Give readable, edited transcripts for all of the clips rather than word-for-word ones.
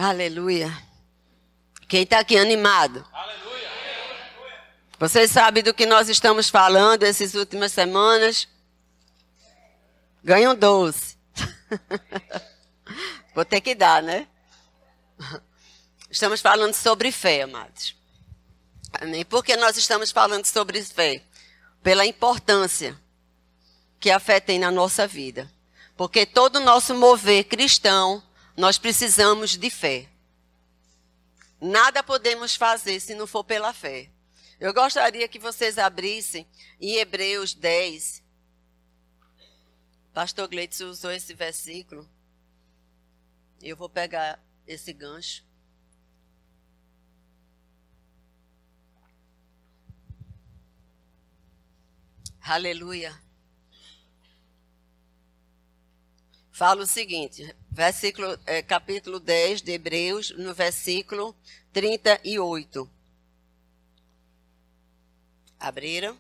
Aleluia. Quem está aqui animado? Aleluia. Vocês sabem do que nós estamos falando essas últimas semanas? Ganha um doce. Vou ter que dar, né? Estamos falando sobre fé, amados. Amém? Por que nós estamos falando sobre fé? Pela importância que a fé tem na nossa vida. Porque todo o nosso mover cristão, nós precisamos de fé. Nada podemos fazer se não for pela fé. Eu gostaria que vocês abrissem em Hebreus 10. Pastor Gleitson usou esse versículo. Eu vou pegar esse gancho. Aleluia. Fala o seguinte, capítulo 10 de Hebreus, no versículo 38. Abriram?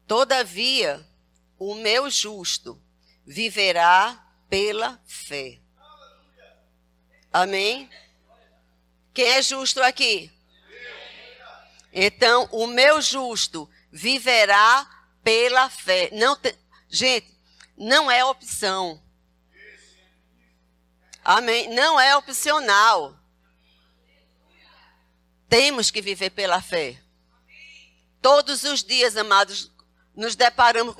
Todavia, o meu justo viverá pela fé. Amém? Quem é justo aqui? Então, o meu justo viverá pela fé. Gente, não é opção. Amém? Não é opcional. Temos que viver pela fé. Todos os dias, amados, nos deparamos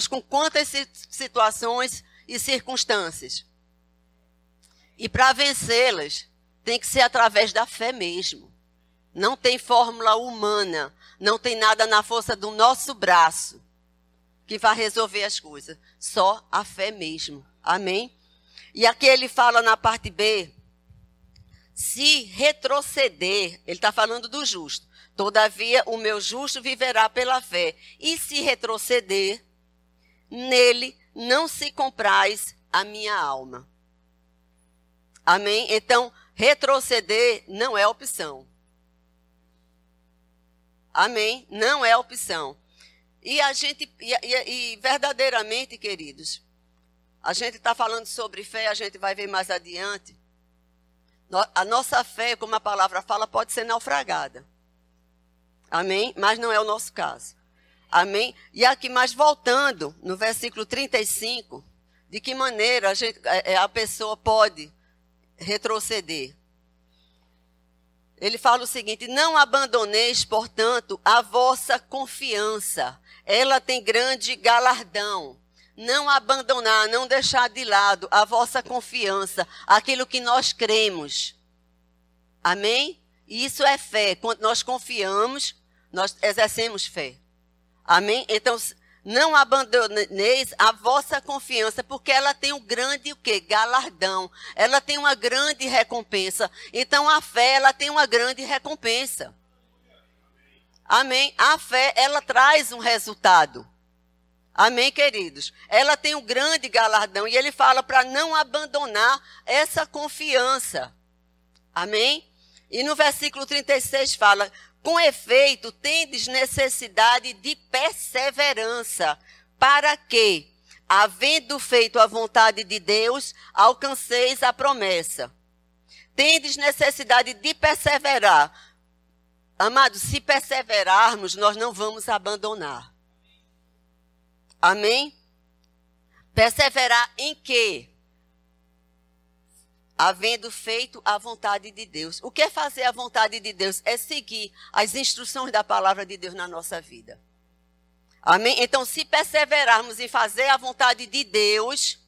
com quantas situações e circunstâncias. E para vencê-las, tem que ser através da fé mesmo. Não tem fórmula humana, não tem nada na força do nosso braço que vai resolver as coisas. Só a fé mesmo. Amém? E aqui ele fala na parte B, se retroceder, ele está falando do justo. Todavia, o meu justo viverá pela fé. E se retroceder, nele não se compraz a minha alma. Amém? Então, retroceder não é opção. Amém? Não é opção. E verdadeiramente, queridos, a gente está falando sobre fé, a gente vai ver mais adiante. A nossa fé, como a palavra fala, pode ser naufragada. Amém? Mas não é o nosso caso. Amém? E aqui, mas voltando no versículo 35, de que maneira a pessoa pode retroceder? Ele fala o seguinte, não abandoneis, portanto, a vossa confiança. Ela tem grande galardão. Não abandonar, não deixar de lado a vossa confiança, aquilo que nós cremos. Amém? E isso é fé. Quando nós confiamos, nós exercemos fé. Amém? Então, não abandoneis a vossa confiança, porque ela tem um grande o quê? Galardão. Ela tem uma grande recompensa. Então, a fé, ela tem uma grande recompensa. Amém? A fé, ela traz um resultado. Amém, queridos? Ela tem um grande galardão. E ele fala para não abandonar essa confiança. Amém? E no versículo 36 fala, com efeito, tendes necessidade de perseverança, para que, havendo feito a vontade de Deus, alcanceis a promessa. Tendes necessidade de perseverar. Amados, se perseverarmos, nós não vamos abandonar. Amém? Perseverar em quê? Havendo feito a vontade de Deus. O que é fazer a vontade de Deus? É seguir as instruções da palavra de Deus na nossa vida. Amém? Então, se perseverarmos em fazer a vontade de Deus,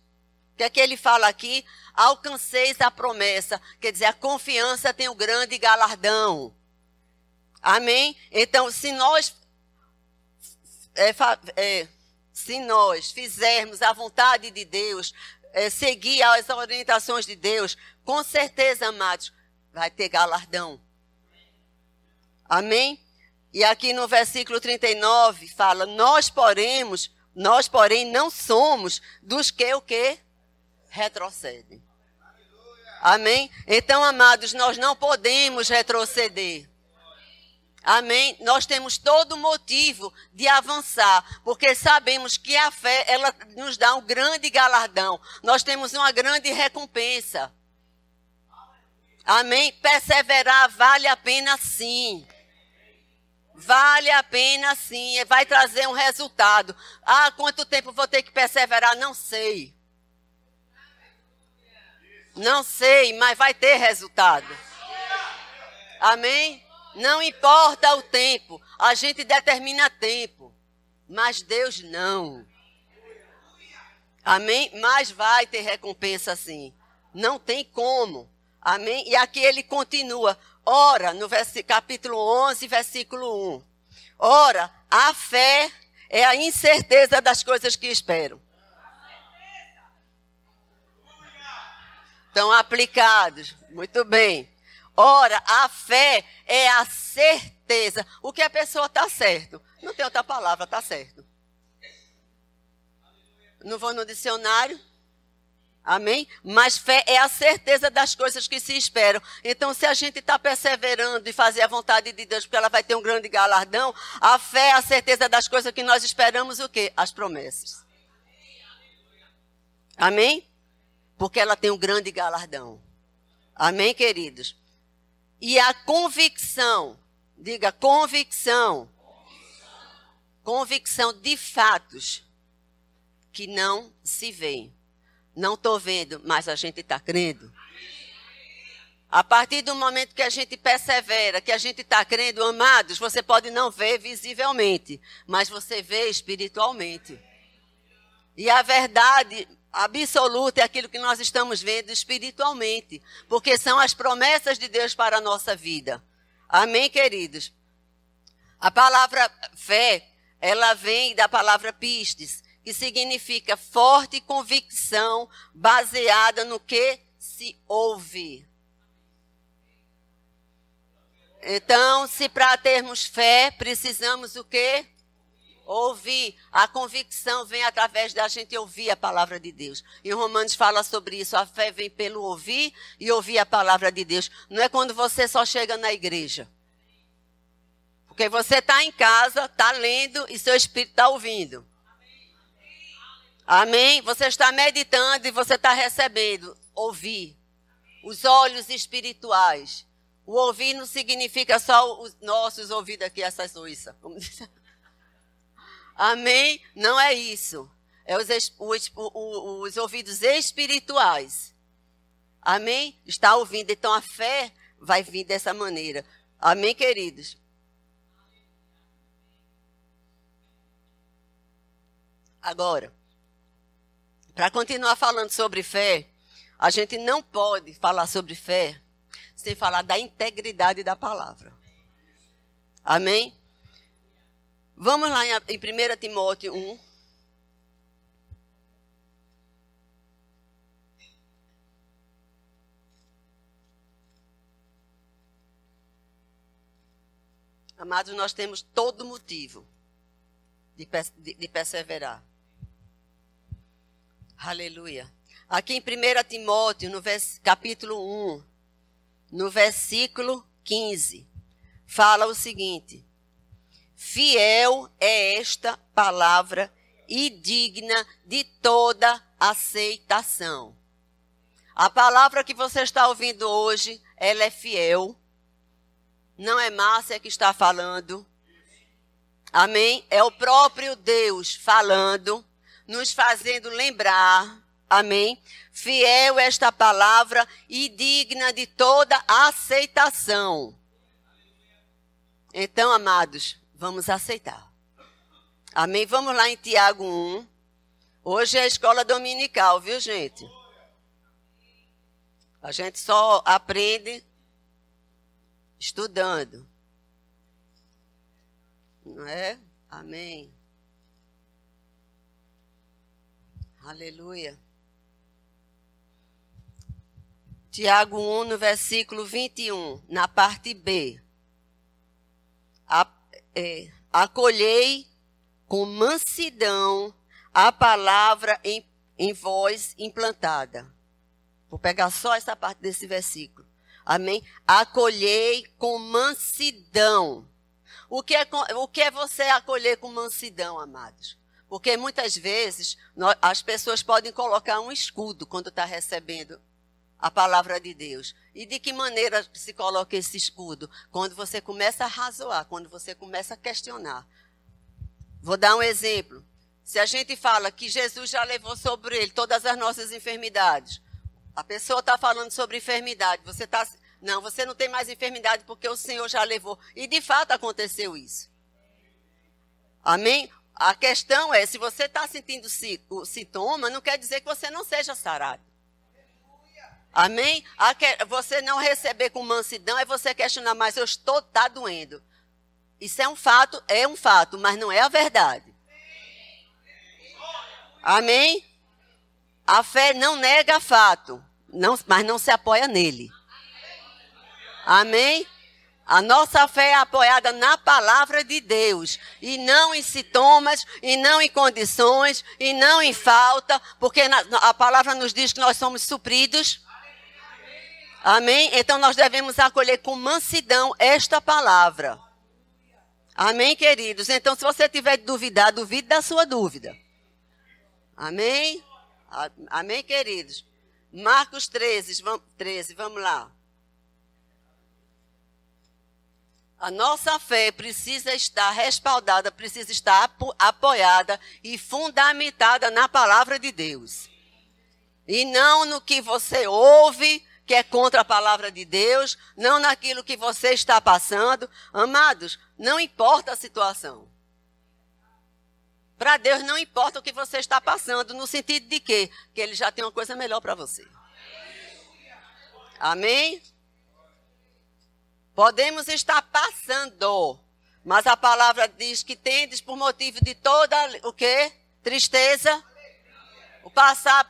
o que é que ele fala aqui? Alcanceis a promessa. Quer dizer, a confiança tem um grande galardão. Amém? Então, se nós fizermos a vontade de Deus, seguir as orientações de Deus, com certeza, amados, vai ter galardão. Amém? E aqui no versículo 39 fala, nós, porém, não somos dos que o quê? Retrocedem. Amém? Então, amados, nós não podemos retroceder. Amém? Nós temos todo motivo de avançar, porque sabemos que a fé, ela nos dá um grande galardão. Nós temos uma grande recompensa. Amém? Perseverar vale a pena sim. Vale a pena sim. Vai trazer um resultado. Ah, quanto tempo vou ter que perseverar? Não sei. Não sei, mas vai ter resultado. Amém? Não importa o tempo. A gente determina tempo. Mas Deus não. Amém? Mas vai ter recompensa sim. Não tem como. Amém? E aqui ele continua. Ora, no capítulo 11, versículo 1. Ora, a fé é a incerteza das coisas que esperam. Estão aplicados. Muito bem. Ora, a fé é a certeza. O que a pessoa está certo. Não tem outra palavra, está certo. Não vou no dicionário. Amém? Mas fé é a certeza das coisas que se esperam. Então, se a gente está perseverando e fazer a vontade de Deus, porque ela vai ter um grande galardão, a fé é a certeza das coisas que nós esperamos, o quê? As promessas. Amém? Porque ela tem um grande galardão. Amém, queridos? E a convicção, diga convicção. Convicção de fatos que não se veem. Não estou vendo, mas a gente está crendo. A partir do momento que a gente persevera, que a gente está crendo, amados, você pode não ver visivelmente, mas você vê espiritualmente. E a verdade absoluta é aquilo que nós estamos vendo espiritualmente, porque são as promessas de Deus para a nossa vida. Amém, queridos? A palavra fé, ela vem da palavra pistes, que significa forte convicção baseada no que se ouve. Então, se para termos fé, precisamos o quê? Ouvir. A convicção vem através da gente ouvir a palavra de Deus. E Romanos fala sobre isso. A fé vem pelo ouvir e ouvir a palavra de Deus. Não é quando você só chega na igreja. Porque você está em casa, está lendo e seu espírito está ouvindo. Amém? Você está meditando e você está recebendo. Ouvir. Os olhos espirituais. O ouvir não significa só os nossos ouvidos aqui, essas oiças. Amém? Não é isso. É os ouvidos espirituais. Amém? Está ouvindo. Então a fé vai vir dessa maneira. Amém, queridos? Agora, para continuar falando sobre fé, a gente não pode falar sobre fé sem falar da integridade da palavra. Amém? Vamos lá em 1 Timóteo 1. Amados, nós temos todo motivo de perseverar. Aleluia. Aqui em 1 Timóteo, no capítulo 1, no versículo 15, fala o seguinte: fiel é esta palavra e digna de toda aceitação. A palavra que você está ouvindo hoje, ela é fiel. Não é Márcia que está falando. Amém? É o próprio Deus falando, nos fazendo lembrar. Amém? Fiel esta palavra e digna de toda aceitação. Então, amados, vamos aceitar. Amém? Vamos lá em Tiago 1. Hoje é a escola dominical, viu, gente? A gente só aprende estudando. Não é? Amém. Aleluia. Tiago 1, no versículo 21, na parte B. Acolhei com mansidão a palavra em vós implantada. Vou pegar só essa parte desse versículo. Amém? Acolhei com mansidão. O que é você acolher com mansidão, amados? Porque muitas vezes as pessoas podem colocar um escudo quando está recebendo a palavra de Deus. E de que maneira se coloca esse escudo? Quando você começa a razoar, quando você começa a questionar. Vou dar um exemplo. Se a gente fala que Jesus já levou sobre ele todas as nossas enfermidades, a pessoa está falando sobre enfermidade, você não tem mais enfermidade porque o Senhor já levou. E de fato aconteceu isso. Amém? A questão é, se você está sentindo o sintoma, não quer dizer que você não seja sarado. Amém? Você não receber com mansidão é você questionar, mas está doendo. Isso é um fato, mas não é a verdade. Amém? A fé não nega fato, mas não se apoia nele. Amém? A nossa fé é apoiada na palavra de Deus, e não em sintomas, e não em condições, e não em falta, porque a palavra nos diz que nós somos supridos. Amém? Então nós devemos acolher com mansidão esta palavra. Amém, queridos? Então, se você tiver de duvidar, duvide da sua dúvida. Amém? Amém, queridos? Marcos 13, vamos lá. A nossa fé precisa estar respaldada, precisa estar apoiada e fundamentada na palavra de Deus. E não no que você ouve, que é contra a palavra de Deus, não naquilo que você está passando. Amados, não importa a situação. Para Deus não importa o que você está passando, no sentido de quê? Que Ele já tem uma coisa melhor para você. Amém? Podemos estar passando, mas a palavra diz que tendes por motivo de toda, o quê? Tristeza, o passar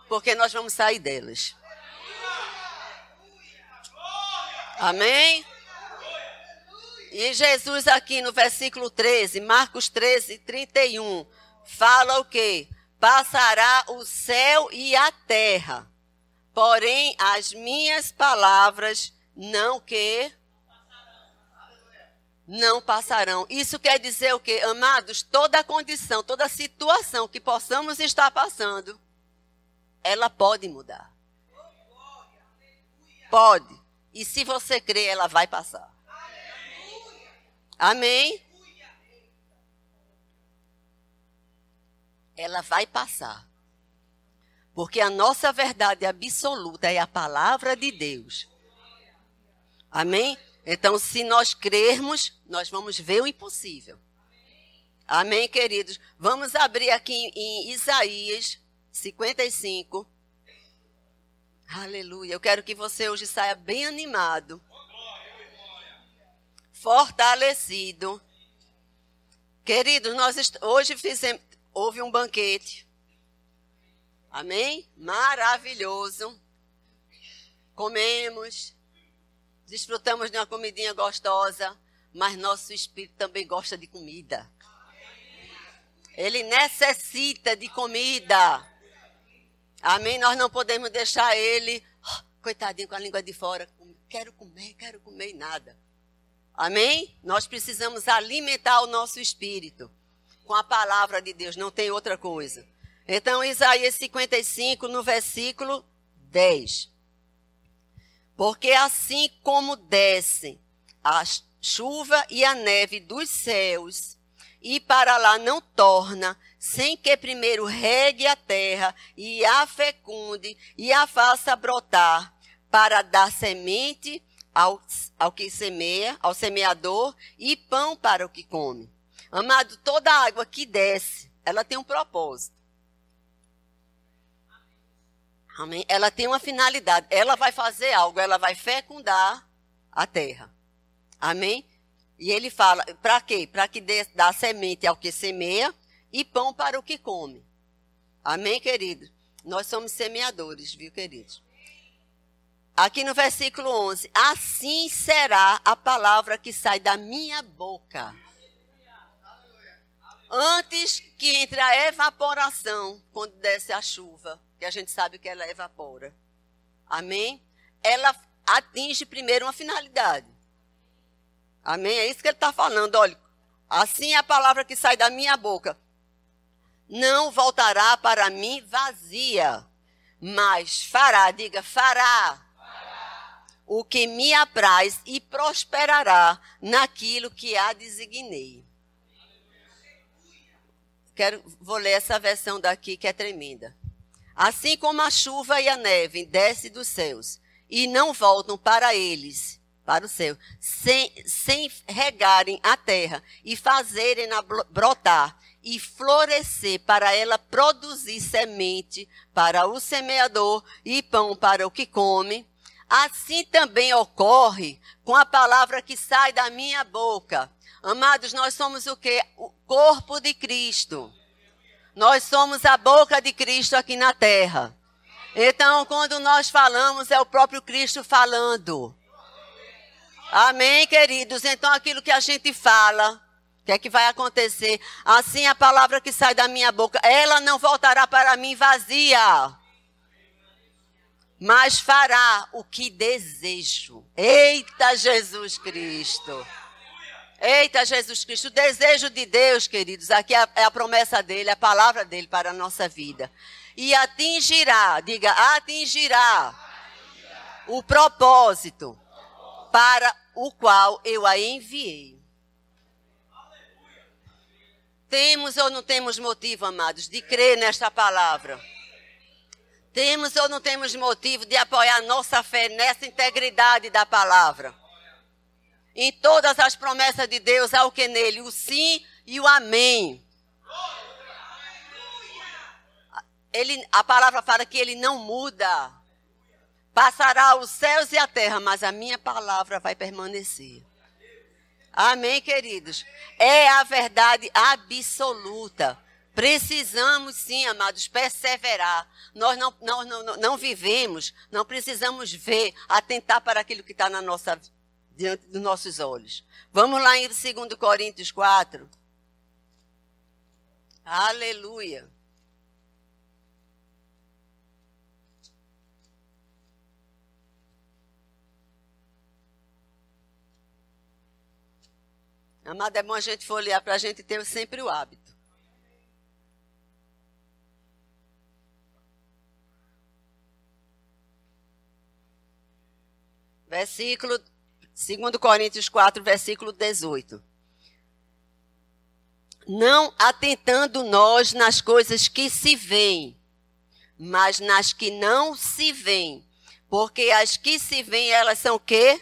porque nós vamos sair delas. Amém? E Jesus aqui no versículo 13, Marcos 13, 31, fala o quê? Passará o céu e a terra, porém as minhas palavras não passarão. Isso quer dizer o quê? Amados, toda condição, toda situação que possamos estar passando, ela pode mudar. Pode. E se você crer, ela vai passar. Amém? Ela vai passar. Porque a nossa verdade absoluta é a palavra de Deus. Amém? Então, se nós crermos, nós vamos ver o impossível. Amém, queridos? Vamos abrir aqui em Isaías 55. Aleluia. Eu quero que você hoje saia bem animado. Fortalecido. Queridos, hoje houve um banquete. Amém? Maravilhoso. Comemos. Desfrutamos de uma comidinha gostosa. Mas nosso espírito também gosta de comida. Ele necessita de comida. Amém? Nós não podemos deixar ele, coitadinho, com a língua de fora. Quero comer e nada. Amém? Nós precisamos alimentar o nosso espírito com a palavra de Deus, não tem outra coisa. Então, Isaías 55, no versículo 10. Porque assim como descem a chuva e a neve dos céus, e para lá não torna, sem que primeiro regue a terra e a fecunde e a faça brotar, para dar semente ao que semeia, ao semeador, e pão para o que come. Amado, toda água que desce, ela tem um propósito. Amém? Ela tem uma finalidade. Ela vai fazer algo, ela vai fecundar a terra. Amém? E ele fala, para quê? Para que dá semente ao que semeia e pão para o que come. Amém, queridos? Nós somos semeadores, viu, queridos? Aqui no versículo 11, assim será a palavra que sai da minha boca. Antes que entre a evaporação, quando desce a chuva, que a gente sabe que ela evapora. Amém? Ela atinge primeiro uma finalidade. Amém? É isso que ele está falando. Olha, assim é a palavra que sai da minha boca. Não voltará para mim vazia, mas fará, diga, fará o que me apraz e prosperará naquilo que a designei. Vou ler essa versão daqui que é tremenda. Assim como a chuva e a neve descem dos céus e não voltam para eles, para o céu, sem regarem a terra e fazerem-na brotar e florescer, para ela produzir semente para o semeador e pão para o que come, assim também ocorre com a palavra que sai da minha boca. Amados, nós somos o quê? O corpo de Cristo. Nós somos a boca de Cristo aqui na terra. Então, quando nós falamos, é o próprio Cristo falando. Amém, queridos? Então, aquilo que a gente fala, o que é que vai acontecer? Assim, a palavra que sai da minha boca, ela não voltará para mim vazia, mas fará o que desejo. Eita, Jesus Cristo! Eita, Jesus Cristo! O desejo de Deus, queridos, aqui é a promessa dele, a palavra dele para a nossa vida. E atingirá, diga, atingirá o propósito para o qual eu a enviei. Temos ou não temos motivo, amados, de crer nesta palavra? Temos ou não temos motivo de apoiar nossa fé nessa integridade da palavra? Em todas as promessas de Deus, há o que nele? O sim e o amém. A palavra fala que ele não muda. Passará os céus e a terra, mas a minha palavra vai permanecer. Amém, queridos? É a verdade absoluta. Precisamos sim, amados, perseverar. Nós não vivemos, não precisamos ver, atentar para aquilo que está diante dos nossos olhos. Vamos lá em 2 Coríntios 4. Aleluia. Amado, é bom a gente folhear para a gente ter sempre o hábito. Versículo 2 Coríntios 4, versículo 18. Não atentando nós nas coisas que se veem, mas nas que não se veem. Porque as que se veem, elas são o quê?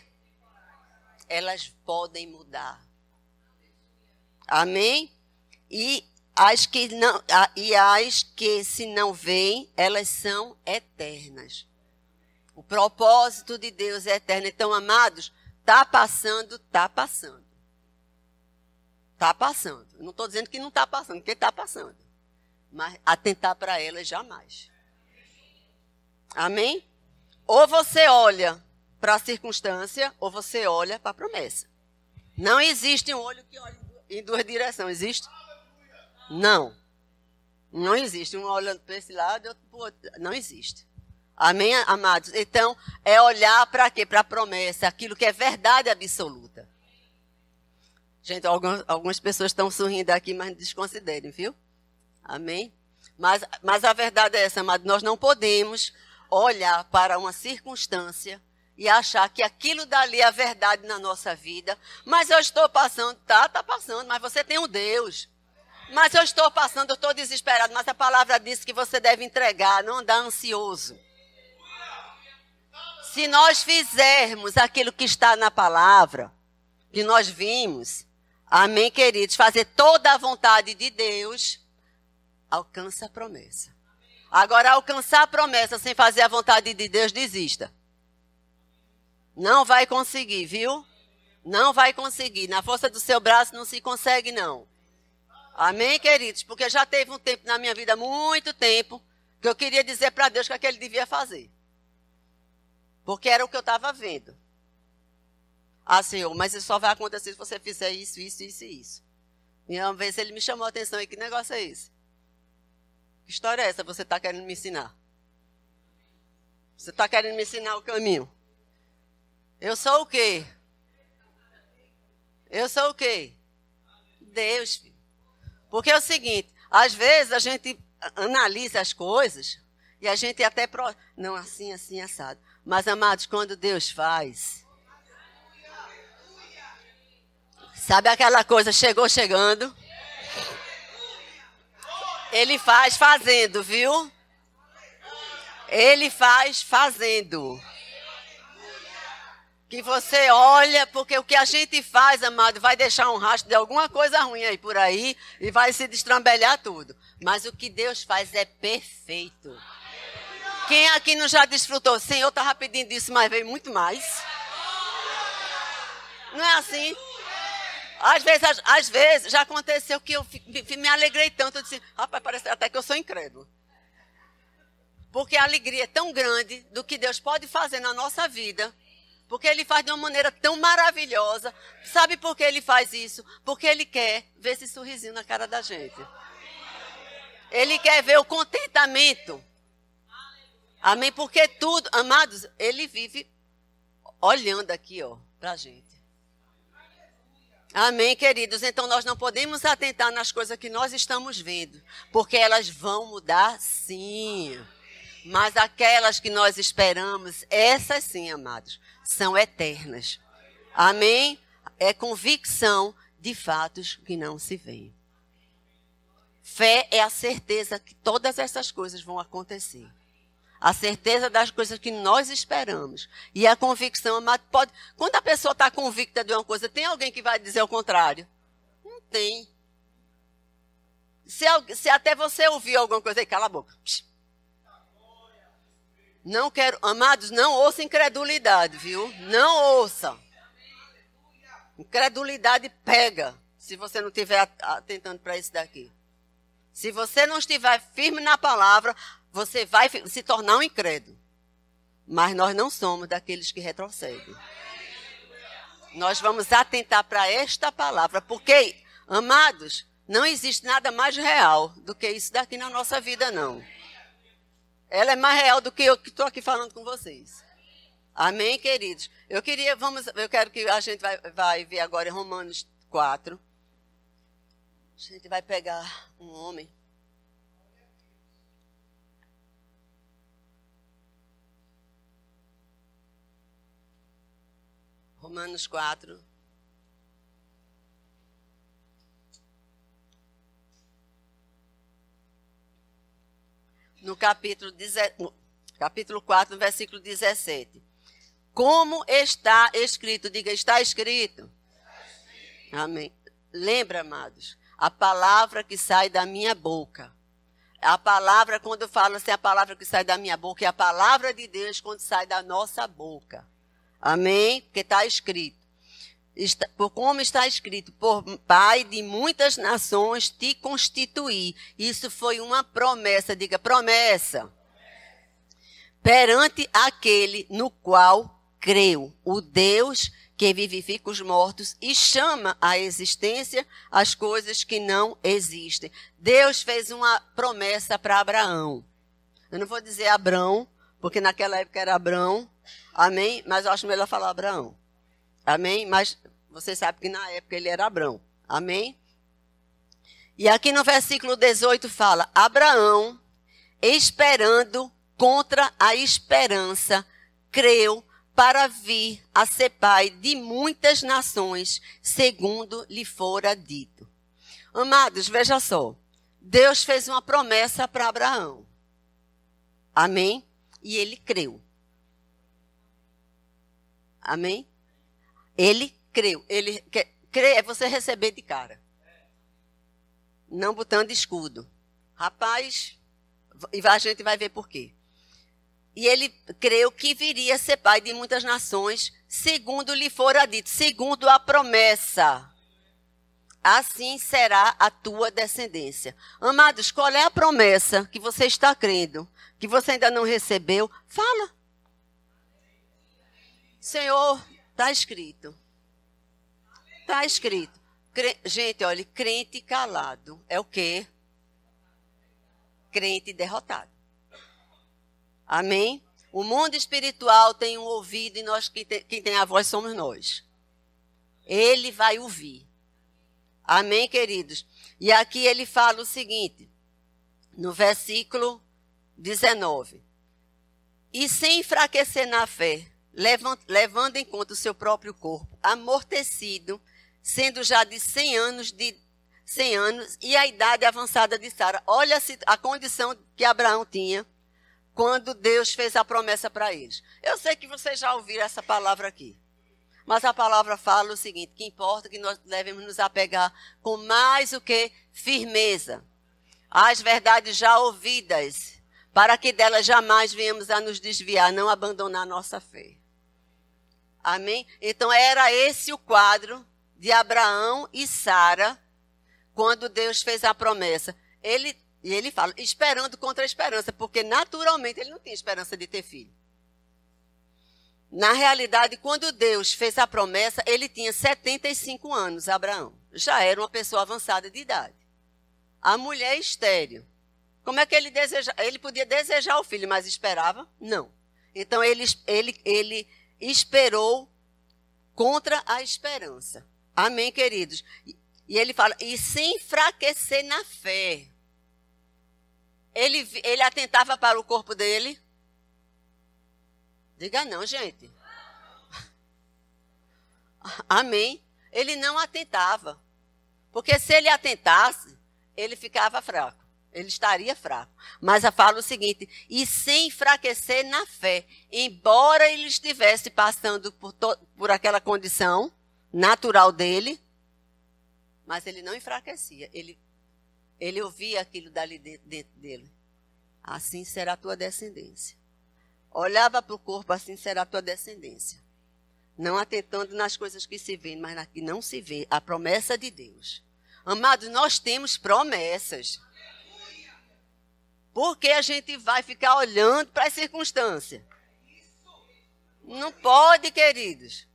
Elas podem mudar. Amém? E as que se não veem, elas são eternas. O propósito de Deus é eterno. Então, amados, está passando, está passando. Está passando. Eu não estou dizendo que não está passando, porque está passando. Mas atentar para elas jamais. Amém? Ou você olha para a circunstância, ou você olha para a promessa. Não existe um olho que olhe em duas direções, existe? Não. Não existe. Um olhando para esse lado e outro para o outro. Não existe. Amém, amados? Então, é olhar para quê? Para a promessa, aquilo que é verdade absoluta. Gente, algumas pessoas estão sorrindo aqui, mas desconsiderem, viu? Amém? Mas a verdade é essa, amados. Nós não podemos olhar para uma circunstância e achar que aquilo dali é a verdade na nossa vida. Mas eu estou passando, tá passando, mas você tem um Deus. Mas eu estou passando, eu estou desesperado, mas a palavra diz que você deve entregar, não andar ansioso. Se nós fizermos aquilo que está na palavra, que nós vimos, amém, queridos, fazer toda a vontade de Deus, alcança a promessa. Agora, alcançar a promessa sem fazer a vontade de Deus, desista. Não vai conseguir, viu? Não vai conseguir. Na força do seu braço não se consegue, não. Amém, queridos? Porque já teve um tempo na minha vida, muito tempo, que eu queria dizer para Deus o que ele devia fazer. Porque era o que eu estava vendo. Ah, Senhor, mas isso só vai acontecer se você fizer isso, isso, isso e isso. E uma vez ele me chamou a atenção e que negócio é esse? Que história é essa que você está querendo me ensinar? Você está querendo me ensinar o caminho? Eu sou o quê? Eu sou o quê? Deus, filho. Porque é o seguinte, às vezes a gente analisa as coisas E a gente até... Não, assim, assim, assado. Mas, amados, quando Deus faz... Sabe aquela coisa, chegou chegando? Ele faz fazendo, viu? Ele faz fazendo. Que você olha, porque o que a gente faz, amado, vai deixar um rastro de alguma coisa ruim aí por aí e vai se destrambelhar tudo. Mas o que Deus faz é perfeito. Quem aqui não já desfrutou? Senhor, estava pedindo isso, mas veio muito mais. Não é assim? Às vezes já aconteceu que eu me alegrei tanto, eu disse, rapaz, parece até que eu sou incrédulo. Porque a alegria é tão grande do que Deus pode fazer na nossa vida, porque Ele faz de uma maneira tão maravilhosa. Sabe por que Ele faz isso? Porque Ele quer ver esse sorrisinho na cara da gente. Ele quer ver o contentamento. Amém? Porque tudo, amados, Ele vive olhando aqui, ó, pra gente. Amém, queridos? Então, nós não podemos atentar nas coisas que nós estamos vendo, porque elas vão mudar, sim. Mas aquelas que nós esperamos, essas sim, amados, são eternas. Amém? É convicção de fatos que não se veem. Fé é a certeza que todas essas coisas vão acontecer. A certeza das coisas que nós esperamos. E a convicção, amado, pode... Quando a pessoa está convicta de uma coisa, tem alguém que vai dizer o contrário? Não tem. Se até você ouvir alguma coisa, aí cala a boca. Não quero... Amados, não ouça incredulidade, viu? Não ouça. Incredulidade pega, se você não estiver atentando para isso daqui. Se você não estiver firme na palavra... Você vai se tornar um incrédulo. Mas nós não somos daqueles que retrocedem. Nós vamos atentar para esta palavra. Porque, amados, não existe nada mais real do que isso daqui na nossa vida, não. Ela é mais real do que eu que estou aqui falando com vocês. Amém, queridos? Eu quero que a gente vai ver agora em Romanos 4. A gente vai pegar um homem. Romanos 4. No capítulo 4, versículo 17. Como está escrito? Diga, está escrito. Amém. Lembra, amados, a palavra que sai da minha boca. A palavra, quando eu falo assim, a palavra que sai da minha boca, é a palavra de Deus quando sai da nossa boca. Amém? Porque está escrito. Como está escrito, por Pai de muitas nações te constituí. Isso foi uma promessa, diga promessa. Perante aquele no qual creu, o Deus que vivifica os mortos e chama à existência as coisas que não existem. Deus fez uma promessa para Abraão. Eu não vou dizer Abrão, porque naquela época era Abrão. Amém? Mas eu acho melhor falar Abraão. Amém? Mas você sabe que na época ele era Abrão. Amém? E aqui no versículo 18 fala, Abraão, esperando contra a esperança, creu para vir a ser pai de muitas nações, segundo lhe fora dito. Amados, veja só. Deus fez uma promessa para Abraão. Amém? E ele creu. Amém? Ele creu. Crer é você receber de cara. Não botando escudo. Rapaz, e a gente vai ver por quê. E ele creu que viria a ser pai de muitas nações, segundo lhe fora dito, segundo a promessa. Assim será a tua descendência. Amados, qual é a promessa que você está crendo, que você ainda não recebeu? Fala. Senhor, está escrito. Está escrito. Gente, olha, crente calado é o quê? Crente derrotado. Amém? O mundo espiritual tem um ouvido e nós, quem tem a voz somos nós. Ele vai ouvir. Amém, queridos? E aqui ele fala o seguinte, no versículo 19. E sem enfraquecer na fé, levando em conta o seu próprio corpo, amortecido, sendo já de 100 anos e a idade avançada de Sara. Olha a condição que Abraão tinha quando Deus fez a promessa para eles. Eu sei que vocês já ouviram essa palavra aqui. Mas a palavra fala o seguinte, que importa que nós devemos nos apegar com mais o que firmeza às verdades já ouvidas, para que delas jamais venhamos a nos desviar, não abandonar nossa fé. Amém? Então era esse o quadro de Abraão e Sara, quando Deus fez a promessa. Ele fala, esperando contra a esperança, porque naturalmente ele não tinha esperança de ter filho. Na realidade, quando Deus fez a promessa, ele tinha 75 anos, Abraão. Já era uma pessoa avançada de idade. A mulher estéril. Como é que ele desejava? Ele podia desejar o filho, mas esperava? Não. Então ele esperou contra a esperança. Amém, queridos? E ele fala, e sem enfraquecer na fé. Ele atentava para o corpo dele? Diga não, gente. Amém? Ele não atentava. Porque se ele atentasse, ele ficava fraco. Ele estaria fraco. Mas fala o seguinte, e sem enfraquecer na fé, embora ele estivesse passando por aquela condição natural dele, mas ele não enfraquecia. Ele ouvia aquilo dali dentro dele. Assim será a tua descendência. Olhava para o corpo, assim será a tua descendência. Não atentando nas coisas que se vêem, mas nas que não se vê. A promessa de Deus. Amados, nós temos promessas. Por que a gente vai ficar olhando para as circunstâncias? Não pode, queridos.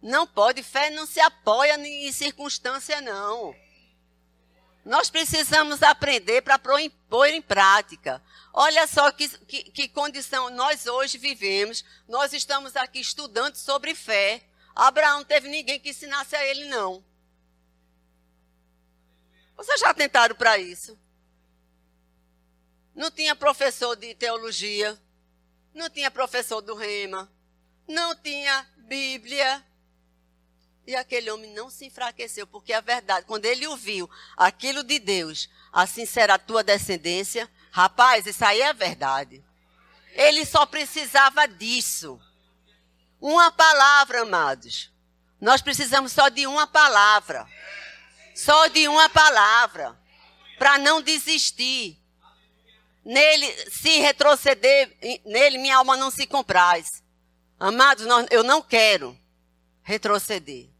Não pode. Fé não se apoia em circunstância, não. Nós precisamos aprender para pôr em prática. Olha só que condição nós hoje vivemos. Nós estamos aqui estudando sobre fé. Abraão não teve ninguém que ensinasse a ele, não. Vocês já tentaram para isso? Não tinha professor de teologia. Não tinha professor do Rema. Não tinha Bíblia. E aquele homem não se enfraqueceu, porque a verdade, quando ele ouviu aquilo de Deus, assim será a tua descendência. Rapaz, isso aí é a verdade. Ele só precisava disso. Uma palavra, amados. Nós precisamos só de uma palavra. Só de uma palavra. Para não desistir. Nele, se retroceder, nele minha alma não se compraz. Amados, eu não quero retroceder.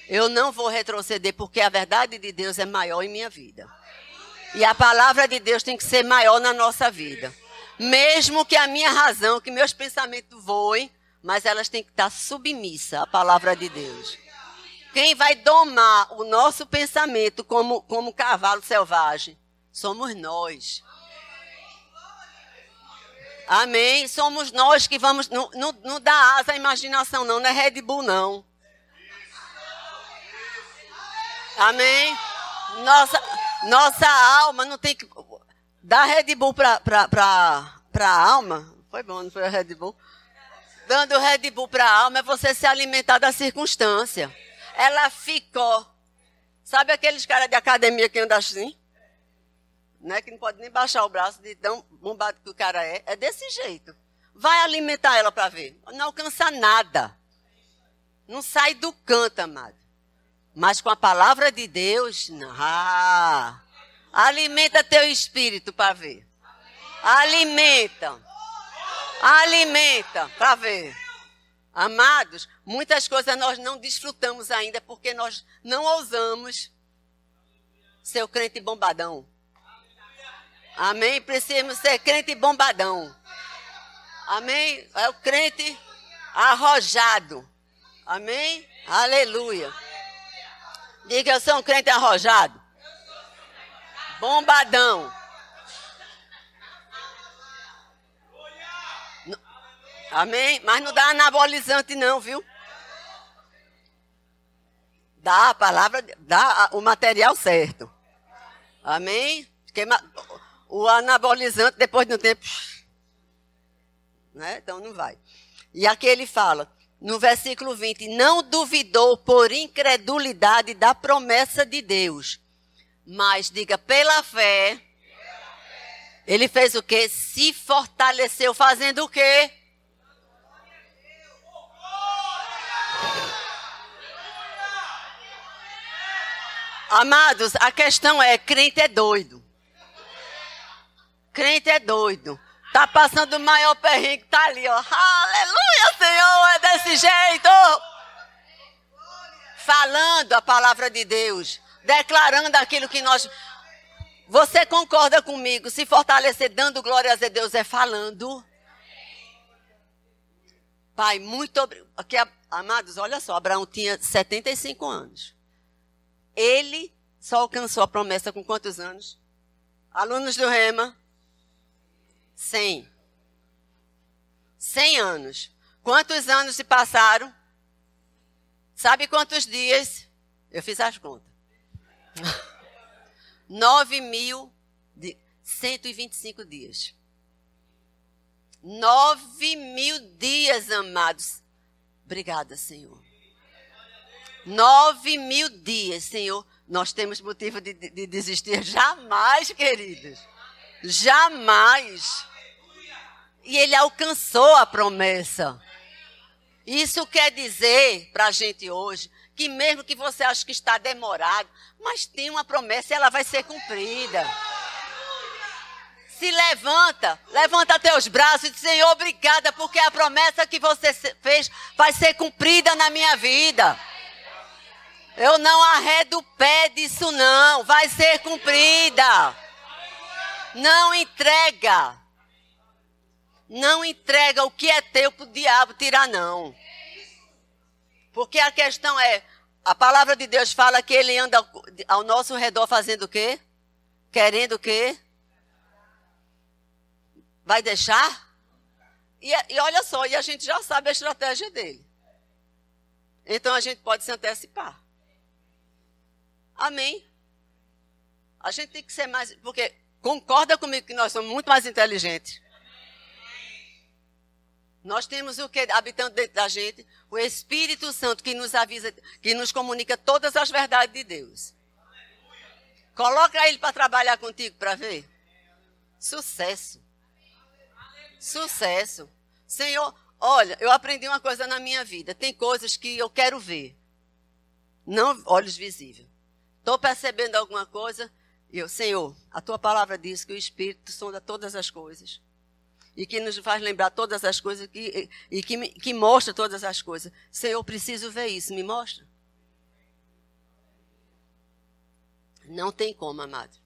Eu não vou retroceder porque a verdade de Deus é maior em minha vida. E a palavra de Deus tem que ser maior na nossa vida. Mesmo que a minha razão, que meus pensamentos voem, mas elas têm que estar submissas à palavra de Deus. Quem vai domar o nosso pensamento como cavalo selvagem? Somos nós. Amém? Somos nós que vamos... Não dá asa à imaginação, não é Red Bull, não. Amém? Nossa alma não tem que... Dar Red Bull para a alma. Foi bom, não foi a Red Bull? Dando Red Bull para a alma é você se alimentar da circunstância. Ela ficou. Sabe aqueles caras de academia que andam assim? Né? Que não pode nem baixar o braço de tão bombado que o cara é. É desse jeito. Vai alimentar ela para ver. Não alcança nada. Não sai do canto, amado. Mas com a palavra de Deus, alimenta teu espírito para ver. Alimenta. Alimenta para ver. Amados, muitas coisas nós não desfrutamos ainda porque nós não ousamos ser o crente bombadão. Amém? Precisamos ser crente bombadão. Amém? É o crente arrojado. Amém? Aleluia. Diga, eu sou um crente arrojado. Bombadão. Amém? Mas não dá anabolizante não, viu? Dá a palavra, dá o material certo. Amém? o anabolizante, depois de um tempo, né? Então não vai. E aqui ele fala, no versículo 20, não duvidou por incredulidade da promessa de Deus, mas, diga, pela fé, ele fez o quê? Se fortaleceu fazendo o quê? Amados, a questão é, crente é doido. Crente é doido. Tá passando o maior perrengue, tá ali, ó. Aleluia, Senhor, é desse jeito. Falando a palavra de Deus. Declarando aquilo que nós... Você concorda comigo? Se fortalecer dando glórias a Deus é falando. Pai, muito obrigado. Aqui, amados, olha só, Abraão tinha 75 anos. Ele só alcançou a promessa com quantos anos? Alunos do Rema? 100. 100 anos. Quantos anos se passaram? Sabe quantos dias? Eu fiz as contas. 9.125 dias. 9.000 dias, amados. Obrigada, Senhor. 9.000 dias, Senhor. Nós temos motivo de desistir? Jamais, queridos. Jamais. E ele alcançou a promessa. Isso quer dizer para a gente hoje que mesmo que você ache que está demorado, mas tem uma promessa e ela vai ser cumprida. Se levanta teus braços e diz, Senhor, obrigada, porque a promessa que você fez vai ser cumprida na minha vida. Eu não arredo o pé disso não, vai ser cumprida. Não entrega. Não entrega o que é teu para o diabo tirar não. Porque a questão é, a palavra de Deus fala que ele anda ao nosso redor fazendo o quê? Querendo o quê? Vai deixar? E olha só, e a gente já sabe a estratégia dele. Então a gente pode se antecipar. Amém? A gente tem que ser mais... Porque concorda comigo que nós somos muito mais inteligentes. Nós temos o que habitando dentro da gente? O Espírito Santo que nos avisa, que nos comunica todas as verdades de Deus. Coloca ele para trabalhar contigo para ver. Sucesso. Sucesso. Senhor, olha, eu aprendi uma coisa na minha vida. Tem coisas que eu quero ver. Não olhos visíveis. Estou percebendo alguma coisa? Senhor, a tua palavra diz que o Espírito sonda todas as coisas. E que nos faz lembrar todas as coisas que mostra todas as coisas. Senhor, eu preciso ver isso. Me mostra. Não tem como, amado.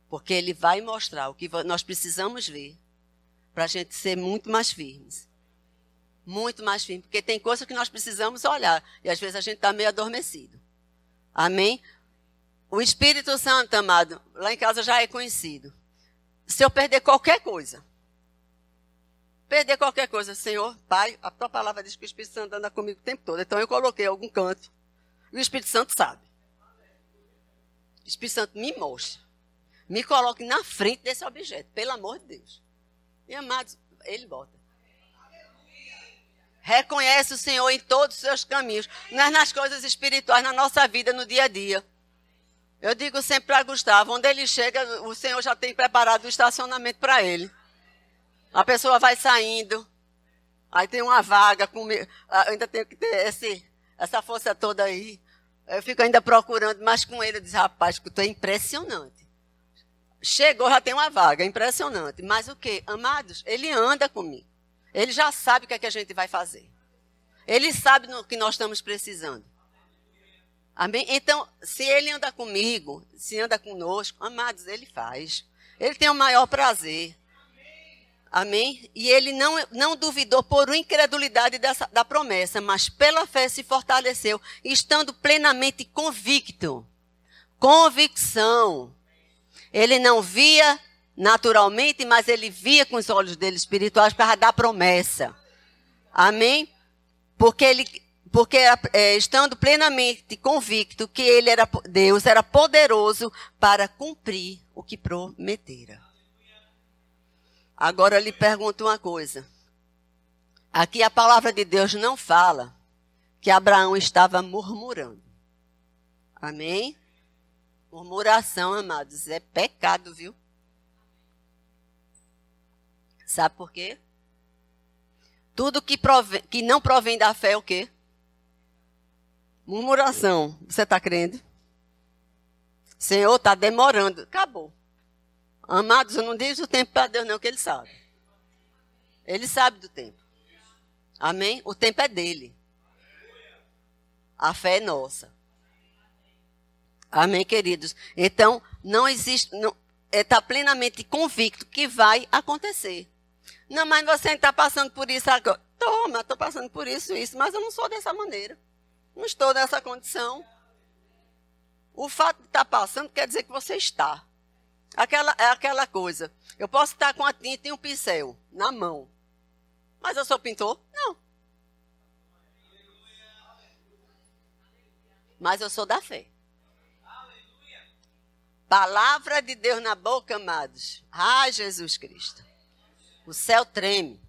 Porque ele vai mostrar o que nós precisamos ver para a gente ser muito mais firmes. Muito mais firmes. Porque tem coisas que nós precisamos olhar. E às vezes a gente está meio adormecido. Amém? O Espírito Santo, amado, lá em casa já é conhecido. Se eu perder qualquer coisa, Senhor, Pai, a tua palavra diz que o Espírito Santo anda comigo o tempo todo. Então eu coloquei em algum canto. E o Espírito Santo sabe. O Espírito Santo me mostra. Me coloque na frente desse objeto, pelo amor de Deus. E amados, ele bota. Reconhece o Senhor em todos os seus caminhos, nas coisas espirituais, na nossa vida, no dia a dia. Eu digo sempre para Gustavo, onde ele chega, o Senhor já tem preparado o estacionamento para ele. A pessoa vai saindo, aí tem uma vaga, ainda tenho que ter essa força toda aí. Eu fico ainda procurando, mas com ele eu disse, rapaz, que tu é impressionante. Chegou, já tem uma vaga, impressionante. Mas o quê? Amados, ele anda comigo. Ele já sabe o que é que a gente vai fazer. Ele sabe no que nós estamos precisando. Amém? Então, se ele anda comigo, se anda conosco, amados, ele faz. Ele tem o maior prazer. Amém? E ele não duvidou por incredulidade da promessa, mas pela fé se fortaleceu, estando plenamente convicto. Convicção. Ele não via naturalmente, mas ele via com os olhos dele espirituais para dar promessa. Amém? Porque ele porque estando plenamente convicto que ele era Deus, era poderoso para cumprir o que prometera. Agora eu lhe pergunto uma coisa. Aqui a palavra de Deus não fala que Abraão estava murmurando. Amém? Murmuração, amados, é pecado, viu? Sabe por quê? Tudo que não provém da fé é o quê? Murmuração. Você está crendo? Senhor, está demorando. Acabou. Amados, eu não digo o tempo para Deus, não, que Ele sabe. Ele sabe do tempo. Amém? O tempo é dele. A fé é nossa. Amém, queridos? Então, não existe... Está plenamente convicto que vai acontecer. Não, mas você está passando por isso agora. Estou passando por isso, mas eu não sou dessa maneira. Não estou nessa condição. O fato de estar passando quer dizer que você está. Aquela coisa. Eu posso estar com a tinta e um pincel na mão. Mas eu sou pintor? Não. Mas eu sou da fé. Palavra de Deus na boca, amados. Ah, Jesus Cristo. O céu treme.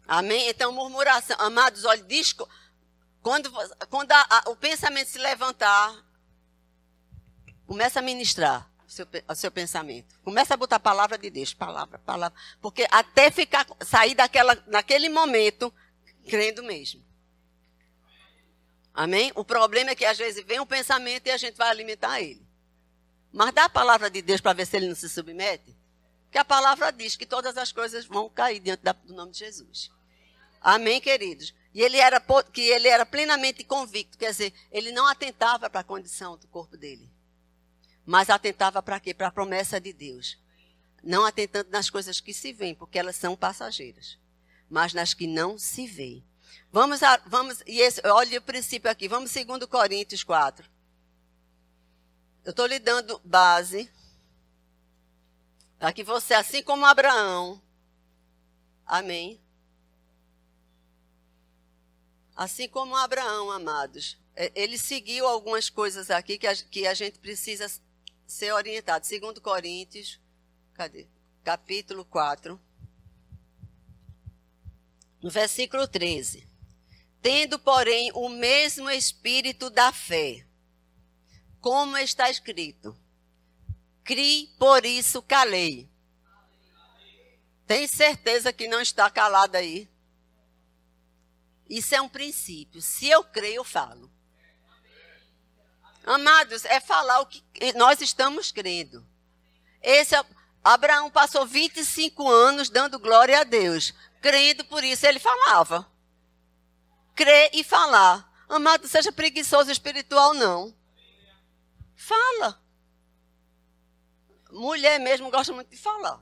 Amém? Então, murmuração. Amados, olha, quando o pensamento se levantar, começa a ministrar o seu pensamento. Começa a botar a palavra de Deus. Palavra. Porque até sair naquele momento, crendo mesmo. Amém? O problema é que às vezes vem um pensamento e a gente vai alimentar ele. Mas dá a palavra de Deus para ver se ele não se submete. Porque a palavra diz que todas as coisas vão cair diante do nome de Jesus. Amém, queridos? E ele era plenamente convicto. Quer dizer, ele não atentava para a condição do corpo dele. Mas atentava para quê? Para a promessa de Deus. Não atentando nas coisas que se veem, porque elas são passageiras. Mas nas que não se veem. Olha o princípio aqui. Vamos 2 Coríntios 4. Eu estou lhe dando base para que você, assim como Abraão, amém? Assim como Abraão, amados, ele seguiu algumas coisas aqui que a gente precisa ser orientado. 2 Coríntios, capítulo 4, no versículo 13. Tendo, porém, o mesmo espírito da fé, como está escrito, crie, por isso calei. Tem certeza que não está calado aí? Isso é um princípio. Se eu creio, eu falo. Amados, é falar o que nós estamos crendo. Abraão passou 25 anos dando glória a Deus. Crendo, por isso ele falava. Crer e falar. Amado, seja preguiçoso espiritual, não. Fala. Mulher mesmo gosta muito de falar.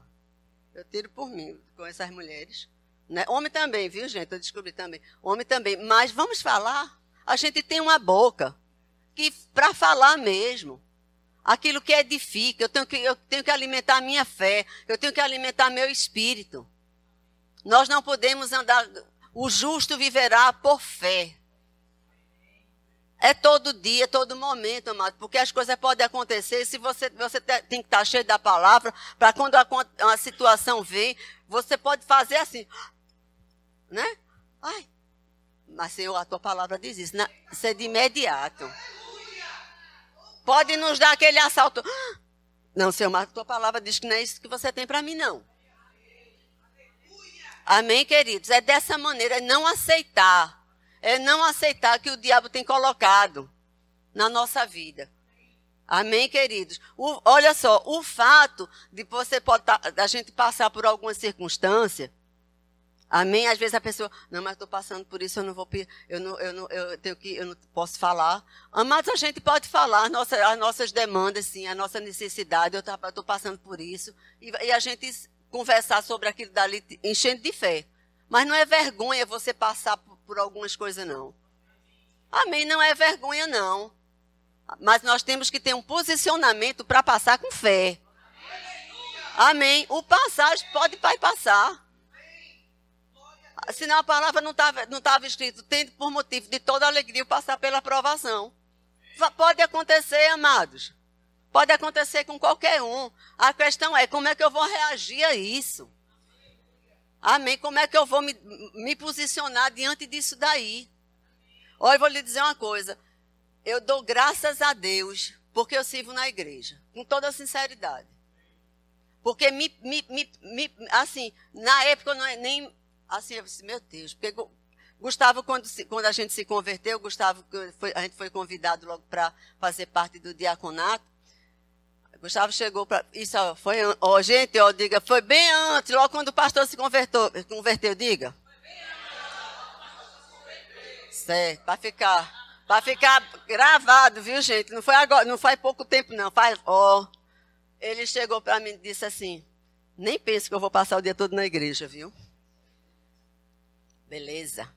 Eu tiro por mim com essas mulheres. Né? Homem também, viu, gente? Eu descobri também. Homem também. Mas vamos falar. A gente tem uma boca que para falar mesmo. Aquilo que edifica. Eu tenho que alimentar a minha fé. Eu tenho que alimentar meu espírito. Nós não podemos andar... O justo viverá por fé. É todo dia, todo momento, amado, porque as coisas podem acontecer. Se você tem que estar cheio da palavra, para quando uma situação vem, você pode fazer assim, né? Ai, mas Senhor, a tua palavra diz isso, né? Isso é de imediato. Pode nos dar aquele assalto. Não, Senhor, mas a tua palavra diz que não é isso que você tem para mim, não. Amém, queridos? É dessa maneira, é não aceitar. É não aceitar que o diabo tem colocado na nossa vida. Amém, queridos? Olha só, o fato de da gente passar por alguma circunstância, amém? Às vezes a pessoa, não, mas estou passando por isso, eu não posso falar. Amados, a gente pode falar as nossas demandas, sim, a nossa necessidade, eu estou passando por isso, e a gente conversar sobre aquilo dali, enchendo de fé. Mas não é vergonha você passar por algumas coisas, não. Amém? Não é vergonha, não. Mas nós temos que ter um posicionamento para passar com fé. Amém? O passar pode passar. Senão a palavra não estava escrito, tendo por motivo de toda alegria passar pela provação. Pode acontecer, amados. Pode acontecer com qualquer um. A questão é, como é que eu vou reagir a isso? Amém? Como é que eu vou me posicionar diante disso daí? Olha, eu vou lhe dizer uma coisa. Eu dou graças a Deus porque eu sirvo na igreja. Com toda sinceridade. Porque assim, na época eu não nem... Assim, eu disse, meu Deus, porque Gustavo, quando a gente se converteu, a gente foi convidado logo para fazer parte do diaconato. Gustavo chegou para... Isso foi... gente, diga, foi bem antes, logo quando o pastor se converteu, diga. Foi bem antes, certo, para ficar gravado, viu, gente? Não foi agora, não faz pouco tempo, não. Ele chegou para mim e disse assim, nem pense que eu vou passar o dia todo na igreja, viu? Beleza.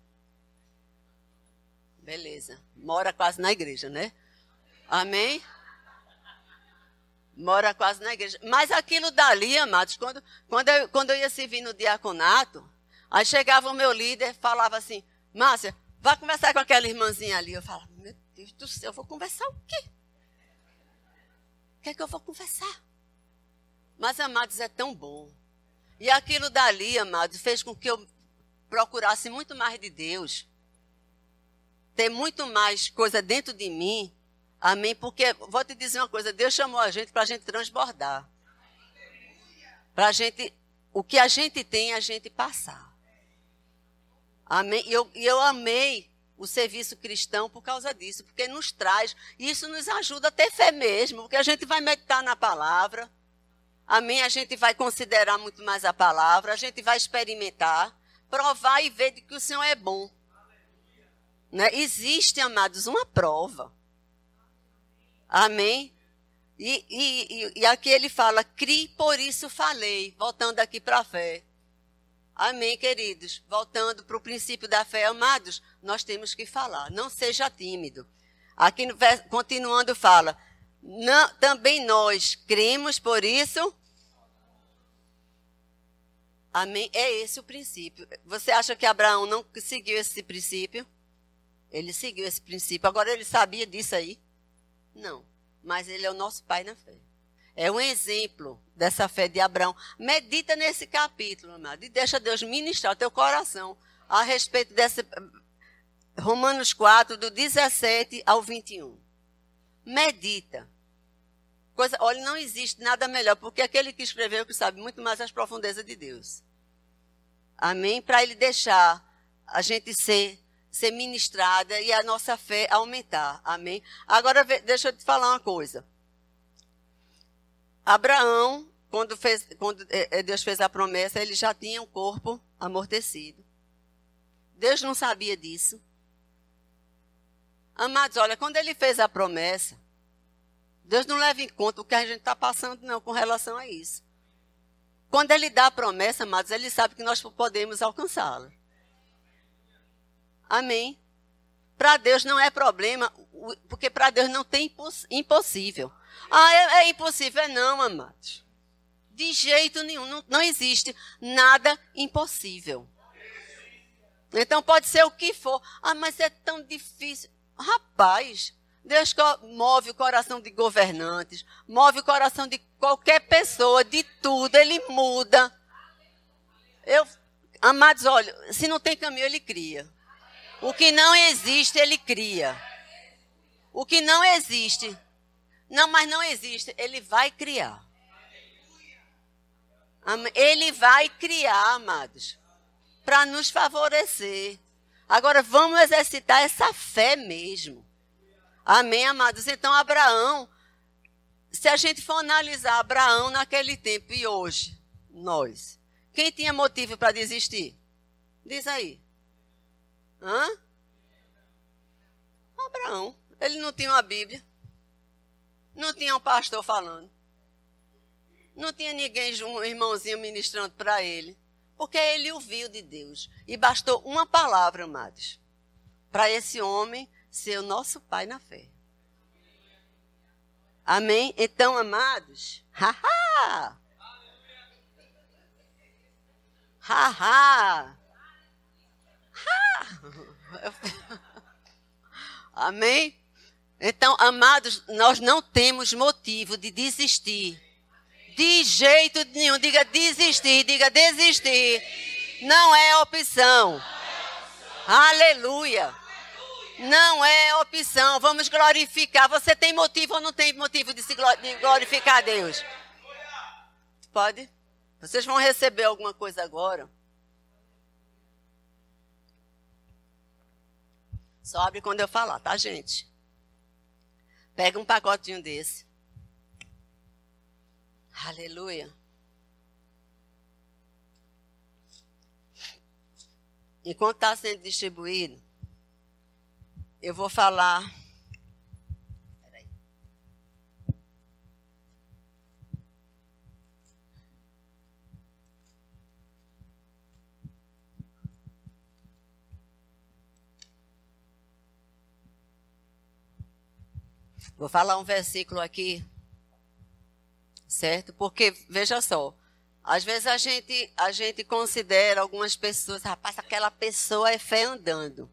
Mora quase na igreja, né? Amém? Mora quase na igreja. Mas aquilo dali, amados, quando eu ia servir no diaconato, aí chegava o meu líder, falava assim, Márcia, vai conversar com aquela irmãzinha ali. Eu falava, meu Deus do céu, eu vou conversar o quê? O que é que eu vou conversar? Mas, amados, é tão bom. E aquilo dali, amados, fez com que eu procurasse muito mais de Deus. Ter muito mais coisa dentro de mim. Amém? Porque, vou te dizer uma coisa, Deus chamou a gente para a gente transbordar. Para a gente, o que a gente tem, a gente passar. Amém? E eu amei o serviço cristão por causa disso, porque nos traz, e isso nos ajuda a ter fé mesmo, porque a gente vai meditar na palavra. Amém? A gente vai considerar muito mais a palavra, a gente vai experimentar, provar e ver de que o Senhor é bom. Né? Existe, amados, uma prova. Amém? E aqui ele fala, crie, por isso falei. Voltando aqui para a fé. Amém, queridos? Voltando para o princípio da fé, amados, nós temos que falar. Não seja tímido. Aqui, continuando, fala, também nós cremos, por isso... Amém? É esse o princípio. Você acha que Abraão não seguiu esse princípio? Ele seguiu esse princípio. Agora ele sabia disso aí? Não. Mas ele é o nosso pai na fé. É um exemplo dessa fé de Abraão. Medita nesse capítulo, amado. E deixa Deus ministrar o teu coração a respeito desse Romanos 4, do 17 ao 21. Medita. Olha, não existe nada melhor, porque aquele que escreveu que sabe muito mais as profundezas de Deus. Amém? Para ele deixar a gente ser ministrada e a nossa fé aumentar. Amém? Agora, deixa eu te falar uma coisa. Abraão, quando Deus fez a promessa, ele já tinha um corpo amortecido. Deus não sabia disso. Amados, olha, quando ele fez a promessa, Deus não leva em conta o que a gente está passando, não, com relação a isso. Quando ele dá a promessa, amados, ele sabe que nós podemos alcançá-la. Amém? Para Deus não é problema, porque para Deus não tem impossível. É impossível? Não, amados. De jeito nenhum, não existe nada impossível. Então pode ser o que for. Mas é tão difícil. Rapaz, Deus move o coração de governantes, move o coração de qualquer pessoa, de tudo, ele muda. Amados, olha, se não tem caminho, ele cria. O que não existe, ele cria. O que não existe, mas não existe, ele vai criar. Ele vai criar, amados, para nos favorecer. Agora, vamos exercitar essa fé mesmo. Amém, amados? Então, Abraão, se a gente for analisar Abraão naquele tempo e hoje, nós, quem tinha motivo para desistir? Diz aí. Abraão. Ele não tinha uma Bíblia. Não tinha um pastor falando. Não tinha ninguém, um irmãozinho ministrando para ele. Porque ele ouviu de Deus. E bastou uma palavra, amados, para esse homem ser o nosso pai na fé. Amém? Então, amados, Amém? Então, amados, nós não temos motivo de desistir. De jeito nenhum. Diga desistir, diga desistir. Não é opção. Aleluia. Não é opção. Vamos glorificar. Você tem motivo ou não tem motivo de glorificar a Deus? Pode? Vocês vão receber alguma coisa agora? Só abre quando eu falar, tá, gente? Pega um pacotinho desse. Aleluia. Enquanto está sendo distribuído, eu vou falar. Peraí. Vou falar um versículo aqui, certo? Porque, veja só, às vezes a gente considera algumas pessoas, rapaz, aquela pessoa é fé andando.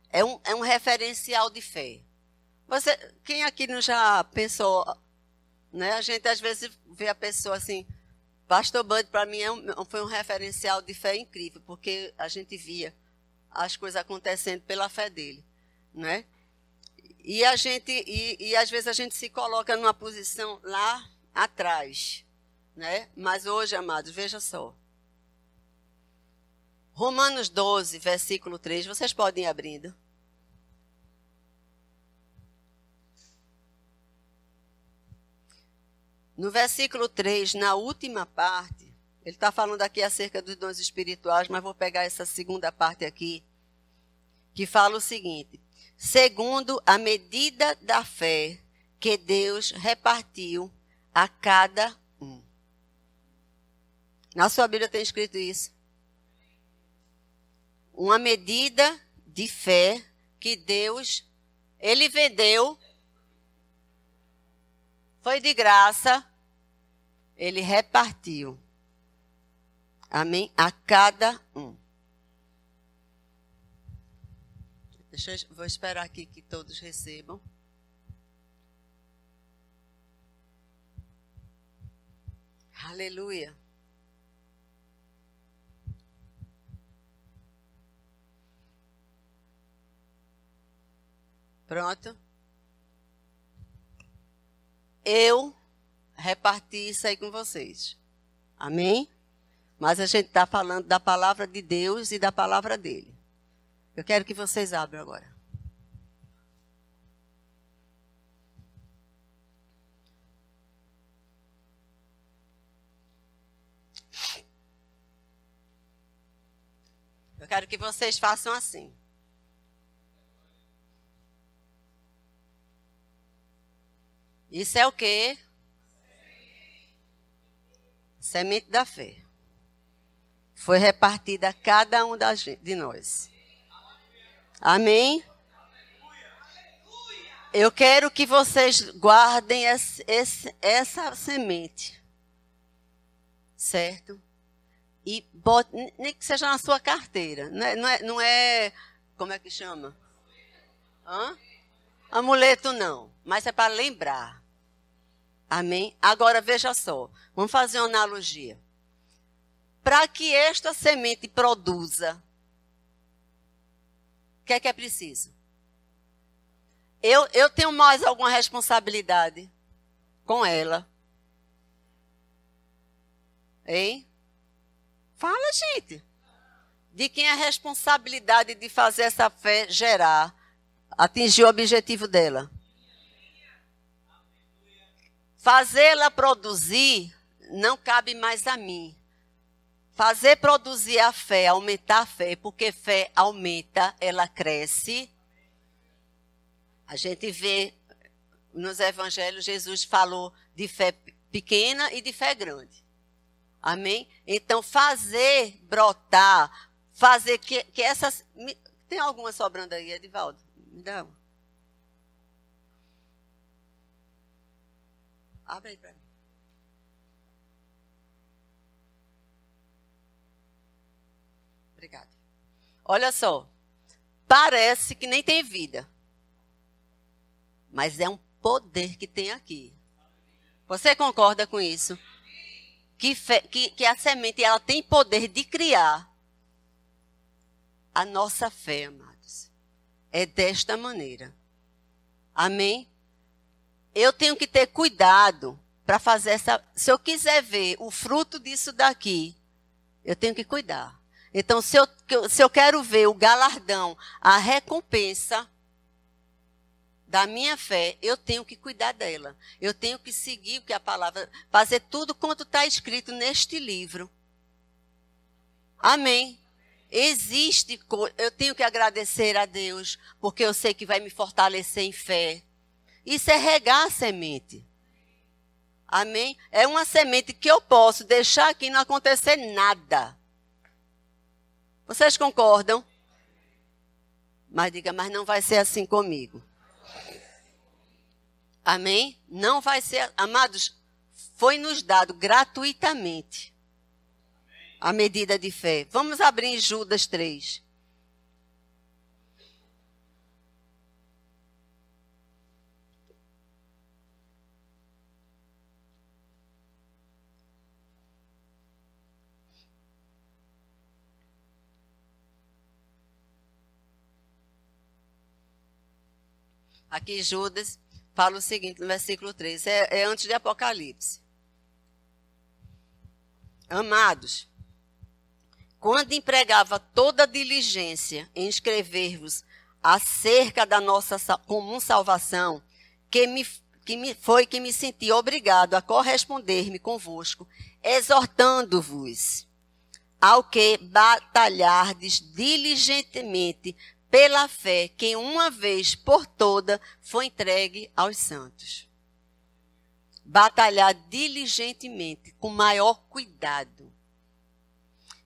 É um referencial de fé. Quem aqui não já pensou, né? A gente às vezes vê a pessoa assim, Pastor Bud para mim foi um referencial de fé incrível, porque a gente via as coisas acontecendo pela fé dele, né? E às vezes a gente se coloca numa posição lá atrás, né? Mas hoje, amados, veja só. Romanos 12, versículo 3, vocês podem ir abrindo. No versículo 3, na última parte, ele está falando aqui acerca dos dons espirituais, mas vou pegar essa segunda parte aqui, que fala o seguinte: segundo a medida da fé que Deus repartiu a cada um. Na sua Bíblia tem escrito isso. Uma medida de fé que Deus, Ele vendeu, foi de graça, Ele repartiu. Amém? A cada um. Vou esperar aqui que todos recebam. Aleluia. Pronto. Eu reparti isso aí com vocês. Amém? Mas a gente está falando da palavra de Deus e da palavra dele. Eu quero que vocês abram agora. Eu quero que vocês façam assim. Isso é o quê? Semente da fé. Foi repartida a cada um de nós. Amém? Eu quero que vocês guardem essa semente. Certo? E botem, nem que seja na sua carteira. Não é como é que chama? Hã? Amuleto não, mas é para lembrar. Amém? Agora veja só, vamos fazer uma analogia. Para que esta semente produza, o que é preciso? Eu tenho mais alguma responsabilidade com ela? Hein? Fala, gente. De quem é a responsabilidade de fazer essa fé gerar, atingir o objetivo dela? Fazê-la produzir não cabe mais a mim. Fazer produzir a fé, aumentar a fé, porque fé aumenta, ela cresce. A gente vê nos evangelhos, Jesus falou de fé pequena e de fé grande. Amém? Então, fazer brotar, fazer que essas... Tem alguma sobrando aí, Edivaldo? Me dá uma. Abre aí para mim. Obrigada. Olha só. parece que nem tem vida. Mas é um poder que tem aqui. Você concorda com isso? Que a semente ela tem poder de criar. A nossa fé, amados, é desta maneira. Amém? Eu tenho que ter cuidado para fazer essa... Se eu quiser ver o fruto disso daqui, eu tenho que cuidar. Então, se eu quero ver o galardão, a recompensa da minha fé, eu tenho que cuidar dela. Eu tenho que seguir o que a palavra... Fazer tudo quanto está escrito neste livro. Amém? Eu tenho que agradecer a Deus, porque eu sei que vai me fortalecer em fé. Isso é regar a semente. Amém? É uma semente que eu posso deixar aqui e não acontecer nada. Vocês concordam? Mas diga, mas não vai ser assim comigo. Amém? Não vai ser, amados, foi nos dado gratuitamente a medida de fé. Vamos abrir em Judas 3. Aqui Judas fala o seguinte, no versículo 3, é antes de Apocalipse. Amados, quando empregava toda a diligência em escrever-vos acerca da nossa comum salvação, que me senti obrigado a corresponder-me convosco, exortando-vos ao que batalhardes diligentemente pela fé que uma vez por toda foi entregue aos santos. Batalhar diligentemente, com maior cuidado,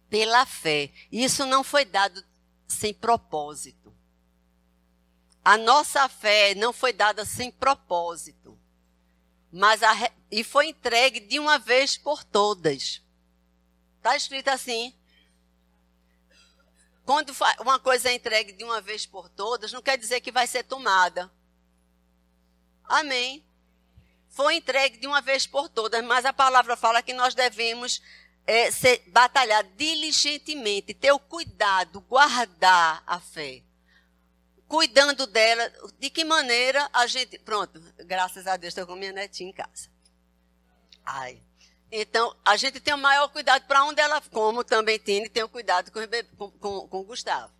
pela fé. Isso não foi dado sem propósito. A nossa fé não foi dada sem propósito, mas e foi entregue de uma vez por todas. Está escrito assim. Quando uma coisa é entregue de uma vez por todas, não quer dizer que vai ser tomada. Amém. Foi entregue de uma vez por todas, mas a palavra fala que nós devemos batalhar diligentemente, ter o cuidado, guardar a fé. Cuidando dela, de que maneira a gente... Pronto, graças a Deus, estou com minha netinha em casa. Ai. Então, a gente tem o maior cuidado para onde ela... Como também tem o cuidado com o Gustavo.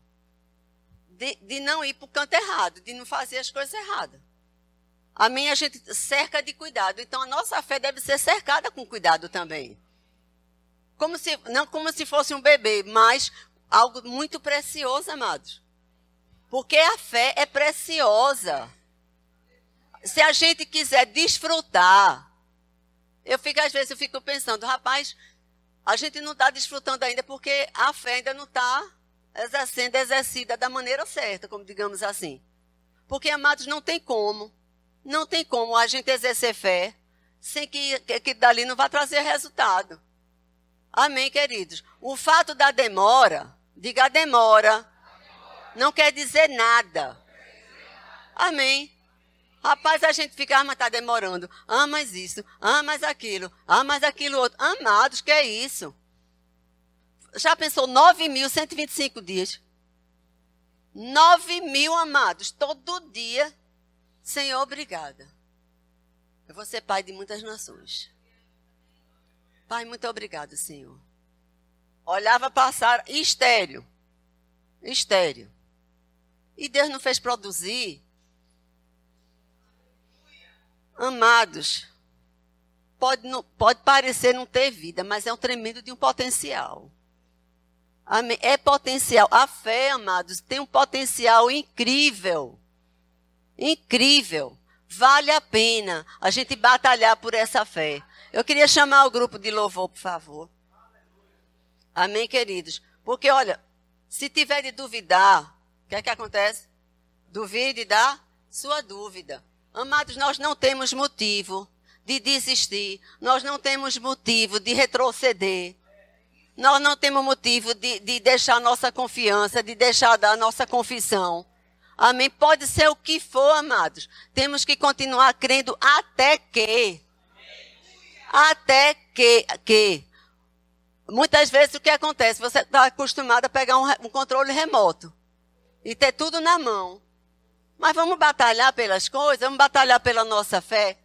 De não ir para o canto errado, de não fazer as coisas erradas. Amém? A gente cerca de cuidado. Então, a nossa fé deve ser cercada com cuidado também. Não como se fosse um bebê, mas algo muito precioso, amados. Porque a fé é preciosa. Se a gente quiser desfrutar, às vezes eu fico pensando, rapaz, a gente não está desfrutando ainda porque a fé ainda não está sendo exercida da maneira certa, como digamos assim. Porque, amados, não tem como a gente exercer fé sem que dali não vá trazer resultado. Amém, queridos? O fato da demora, diga demora, não quer dizer nada. Amém. Rapaz, a gente fica, mas está demorando. Mas isso, mas aquilo, mas aquilo outro. Amados, que é isso? Já pensou 9.125 dias? 9.000, amados, todo dia. Senhor, obrigada. Eu vou ser pai de muitas nações. Pai, muito obrigado, Senhor. Olhava passar estéril. E Deus não fez produzir. Amados, pode parecer não ter vida, mas é um tremendo de um potencial. Amém? É potencial. A fé, amados, tem um potencial incrível. Incrível. Vale a pena a gente batalhar por essa fé. Eu queria chamar o grupo de louvor, por favor. Amém, queridos? Porque, olha, se tiver de duvidar, o que é que acontece? Duvide da sua dúvida. Amados, nós não temos motivo de desistir. Nós não temos motivo de retroceder. Nós não temos motivo de deixar nossa confiança, de deixar da nossa confissão. Amém? Pode ser o que for, amados. Temos que continuar crendo até que. Muitas vezes o que acontece? Você está acostumado a pegar um controle remoto e ter tudo na mão. Mas vamos batalhar pelas coisas, vamos batalhar pela nossa fé.